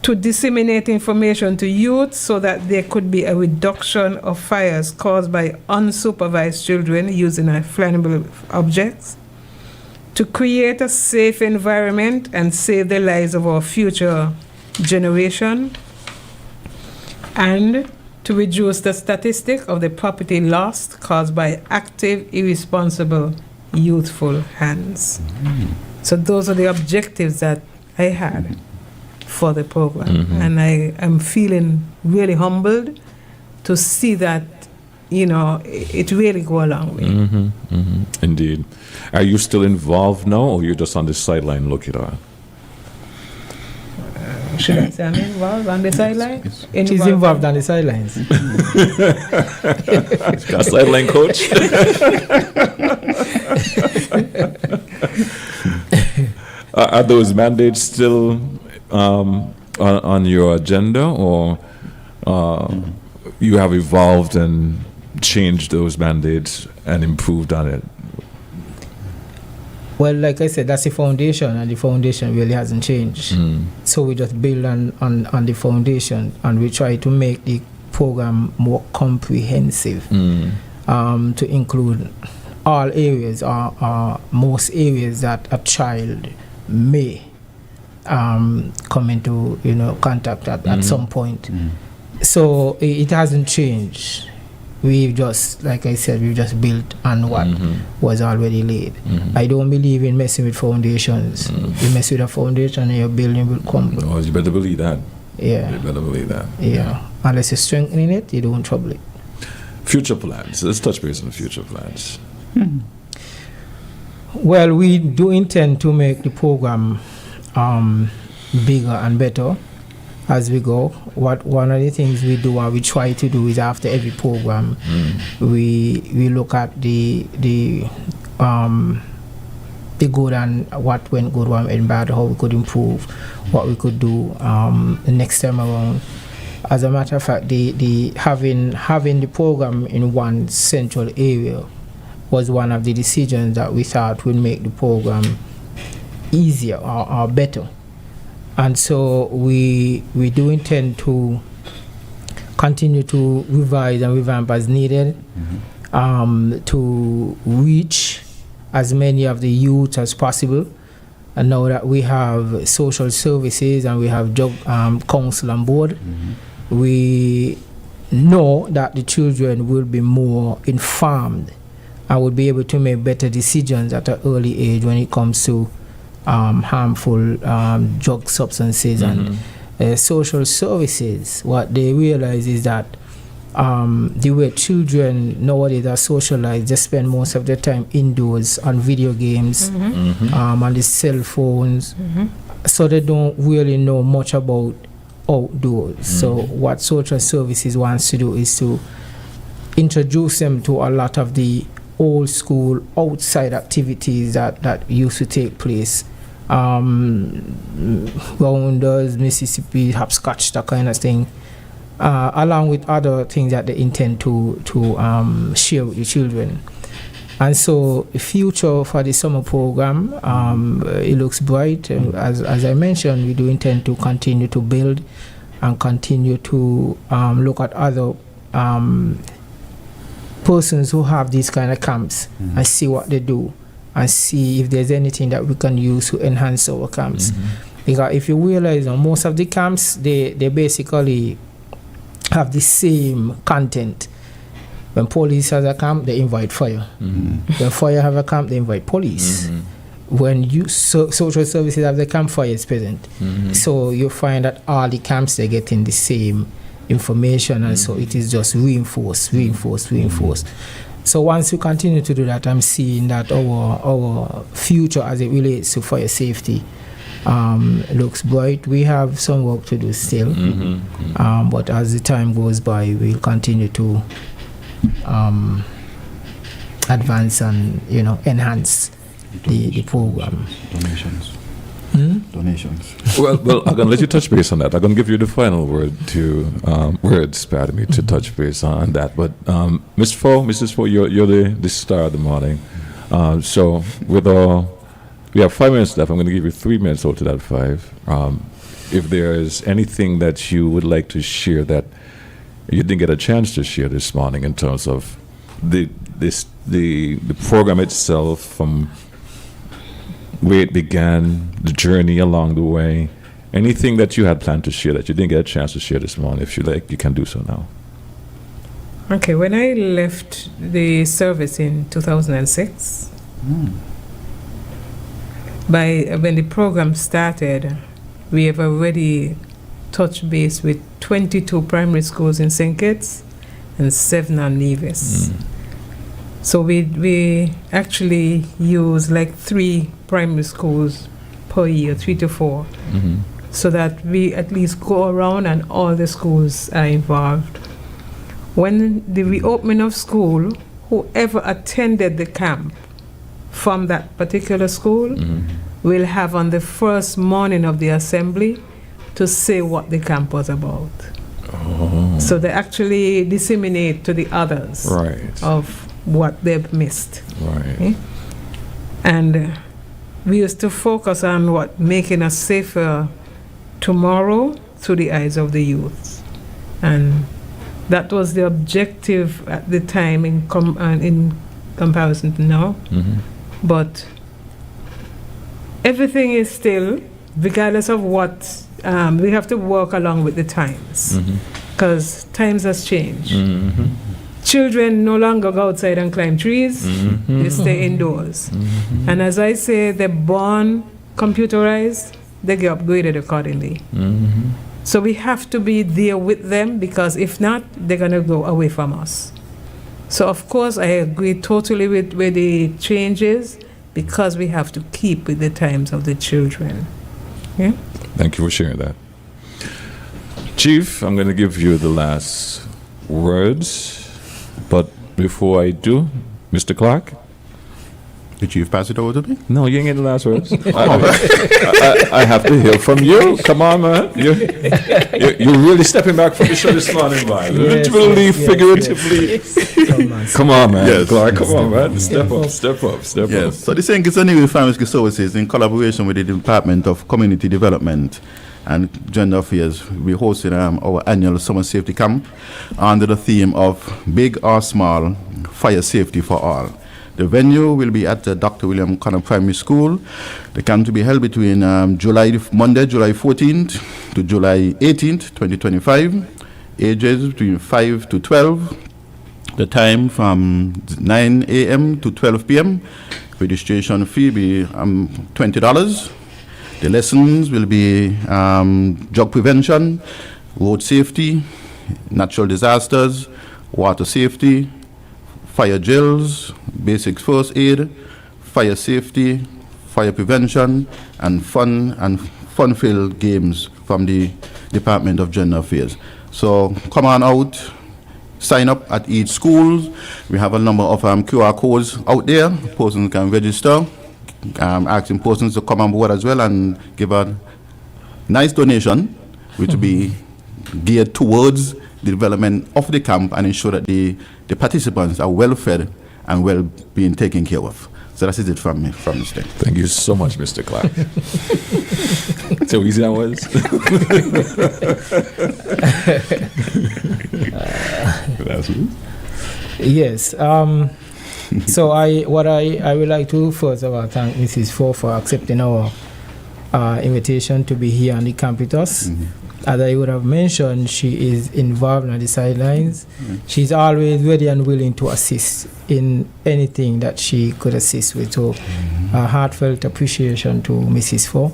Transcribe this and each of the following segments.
to disseminate information to youth so that there could be a reduction of fires caused by unsupervised children using flammable objects, to create a safe environment and save the lives of our future generation, and to reduce the statistic of the property lost caused by active, irresponsible, youthful hands. So those are the objectives that I had for the program. And I am feeling really humbled to see that, it really go a long way. Indeed. Are you still involved now, or you're just on the sideline looking at it? Should I say I'm involved on the sideline? She's involved on the sidelines. Got a sideline coach? Are those mandates still on your agenda, or you have evolved and changed those mandates and improved on it? Well, like I said, that's the foundation, and the foundation really hasn't changed. So we just build on the foundation, and we try to make the program more comprehensive, to include all areas or most areas that a child may come into contact at some point. So it hasn't changed. We've just, like I said, we've just built on what was already laid. I don't believe in messing with foundations. You mess with a foundation and your building will crumble. Oh, you better believe that. Yeah. You better believe that. Yeah. Unless you're strengthening it, you don't trouble it. Future plans. Let's touch base on future plans. Well, we do intend to make the program bigger and better as we go. One of the things we do and we try to do is after every program, we look at the good and what went good, what went bad, how we could improve, what we could do the next time around. As a matter of fact, the having the program in one central area was one of the decisions that we thought would make the program easier or better. And so we do intend to continue to revise and revamp as needed, to reach as many of the youth as possible. And now that we have social services and we have job council on board, we know that the children will be more informed and will be able to make better decisions at an early age when it comes to harmful drug substances and social services. What they realize is that the way children nowadays are socialized, they spend most of their time indoors on video games, on the cell phones, so they don't really know much about outdoors. So what social services wants to do is to introduce them to a lot of the old school outside activities that used to take place. Rounders, Mississippi, hopscotch, that kind of thing, along with other things that they intend to share with the children. And so the future for the summer program, it looks bright. As I mentioned, we do intend to continue to build and continue to look at other persons who have these kind of camps and see what they do and see if there's anything that we can use to enhance our camps. Because if you realize, most of the camps, they basically have the same content. When police has a camp, they invite fire. When fire have a camp, they invite police. When social services have the camp, fire is present. So you find that all the camps, they're getting the same information, and so it is just reinforced. So once we continue to do that, I'm seeing that our future as it relates to fire safety looks bright. We have some work to do still, but as the time goes by, we'll continue to advance and enhance the program. Donations. Well, I'm going to let you touch base on that. I'm going to give you the final word to touch base on that. But Mrs. Fo, you're the star of the morning. So we have 5 minutes left. I'm going to give you 3 minutes out to that 5. if there is anything that you would like to share that you didn't get a chance to share this morning in terms of the program itself, from where it began, the journey along the way. Anything that you had planned to share that you didn't get a chance to share this morning, if you like, you can do so now. Okay, when I left the service in 2006, when the program started, we have already touched base with 22 primary schools in St. Kitts and 7 on Nevis. So we actually use like 3 primary schools per year, 3 to 4, so that we at least go around and all the schools are involved. When the reopening of school, whoever attended the camp from that particular school will have on the first morning of the assembly to say what the camp was about. So they actually disseminate to the others of what they've missed. And we used to focus on making us safer tomorrow through the eyes of the youth. And that was the objective at the time in comparison to now. But everything is still, regardless of what, we have to work along with the times, because times has changed. Children no longer go outside and climb trees, they stay indoors. And as I say, they're born computerized, they get upgraded accordingly. So we have to be there with them, because if not, they're going to go away from us. So of course, I agree totally with where the change is, because we have to keep with the times of the children. Yeah? Thank you for sharing that. Chief, I'm going to give you the last words. But before I do, Mr. Clark? The Chief pass it over to me? No, you ain't getting the last words. I have to hear from you. Come on, man. You're really stepping back from the show this morning, man. Literally, figuratively. Come on, man. Yes. Clark, come on, man. Step up. Yes. So the St. Kitts and Nevis Primary School Services, in collaboration with the Department of Community Development and Gender Affairs, we're hosting our annual summer safety camp under the theme of Big or Small, Fire Safety for All. The venue will be at Dr. William Connor Primary School. The camp to be held between Monday, July 14th to July 18th, 2025. Ages between 5 to 12. The time from 9 a.m. to 12 p.m. Registration fee be $20. The lessons will be drug prevention, road safety, natural disasters, water safety, fire drills, basic first aid, fire safety, fire prevention, and fun-filled games from the Department of Gender Affairs. So come on out, sign up at each school. We have a number of QR codes out there. Persons can register. Asking persons to come on board as well and give a nice donation, which will be geared towards the development of the camp and ensure that the participants are well fed and well being taken care of. So that is it from me, from this day. Thank you so much, Mr. Clark. So easy that was. Yes. So I would like to first of all thank Mrs. Fo for accepting our invitation to be here on the camp with us. As I would have mentioned, she is involved on the sidelines. She's always ready and willing to assist in anything that she could assist with. So heartfelt appreciation to Mrs. Fo.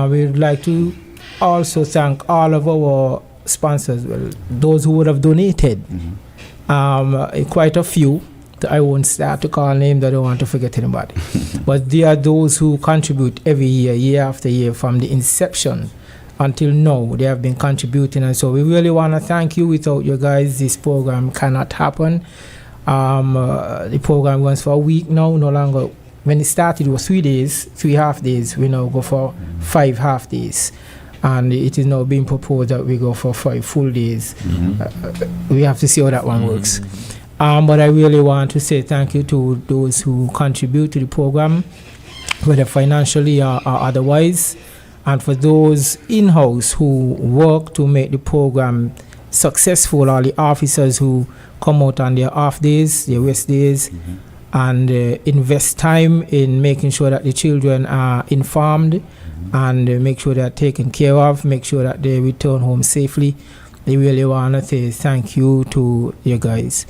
We would like to also thank all of our sponsors, those who would have donated. Quite a few. I won't start to call names, I don't want to forget anybody. But there are those who contribute every year, year after year, from the inception until now. They have been contributing, and so we really want to thank you. Without you guys, this program cannot happen. The program runs for a week now, no longer. When it started, it was 3 days, 3 half days. We now go for 5 half days. And it is now being proposed that we go for 5 full days. We have to see how that one works. But I really want to say thank you to those who contribute to the program, whether financially or otherwise. And for those in-house who work to make the program successful, all the officers who come out on their off days, their rest days, and invest time in making sure that the children are informed and make sure they're taken care of, make sure that they return home safely. I really want to say thank you to you guys.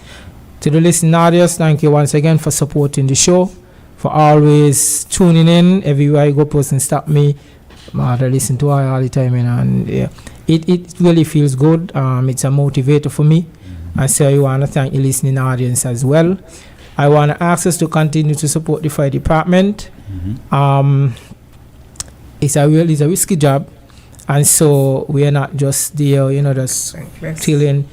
To the listening audience, thank you once again for supporting the show, for always tuning in. Everywhere I go, person stop me. I listen to her all the time, and it really feels good. It's a motivator for me. And so I want to thank the listening audience as well. I want to ask us to continue to support the fire department. It's a risky job, and so we are not just there, just chilling,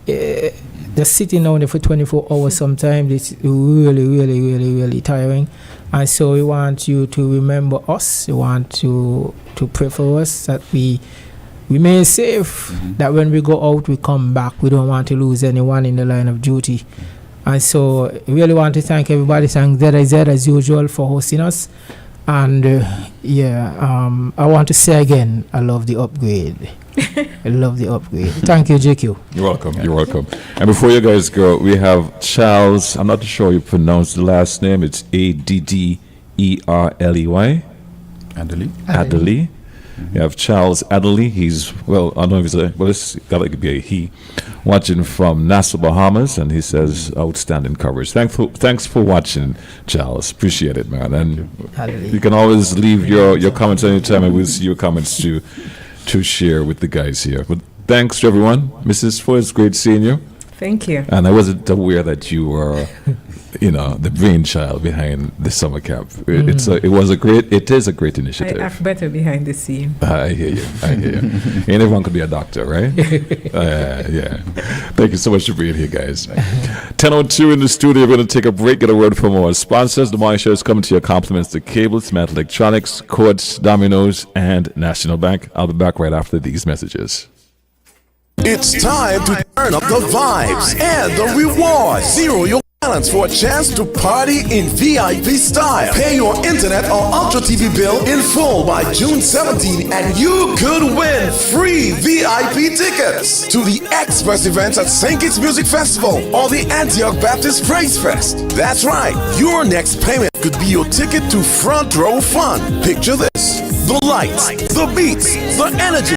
just sitting down there for 24 hours. Sometimes it's really, really, really, really tiring, and so we want you to remember us. We want to pray for us that we remain safe. That when we go out, we come back. We don't want to lose anyone in the line of duty. And so I really want to thank everybody. Thank ZIZ as usual for hosting us. And I want to say again, I love the upgrade. I love the upgrade. Thank you, JQ. You're welcome. You're welcome. And before you guys go, we have Charles. I'm not sure you pronounce the last name. It's Adderley. Adderley. You have Charles Adderley. He's, I don't know if he's it's got to be a he, watching from Nassau, Bahamas, and he says, outstanding coverage. Thanks for watching, Charles. Appreciate it, man. And you can always leave your comments anytime, and we'll see your comments to share with the guys here. But thanks to everyone. Mrs. Ford, it's great seeing you. Thank you. And I wasn't aware that you were, the brainchild behind the summer camp. It is a great initiative. I act better behind the scene. I hear you. And everyone could be a doctor, right? Yeah. Thank you so much for being here, guys. 10:02 in the studio. We're going to take a break, get a word from our sponsors. The morning show is coming to your compliments to Cable, Smart Electronics, Quartz, Domino's, and National Bank. I'll be back right after these messages. It's time to turn up the vibes and the rewards. Zero your balance for a chance to party in VIP style. Pay your internet or Ultra TV bill in full by June 17 and you could win free VIP tickets to the Express events at St. Kitts Music Festival or the Antioch Baptist Praise Fest. That's right. Your next payment could be your ticket to Front Row Fun. Picture this. The lights, the beats, the energy,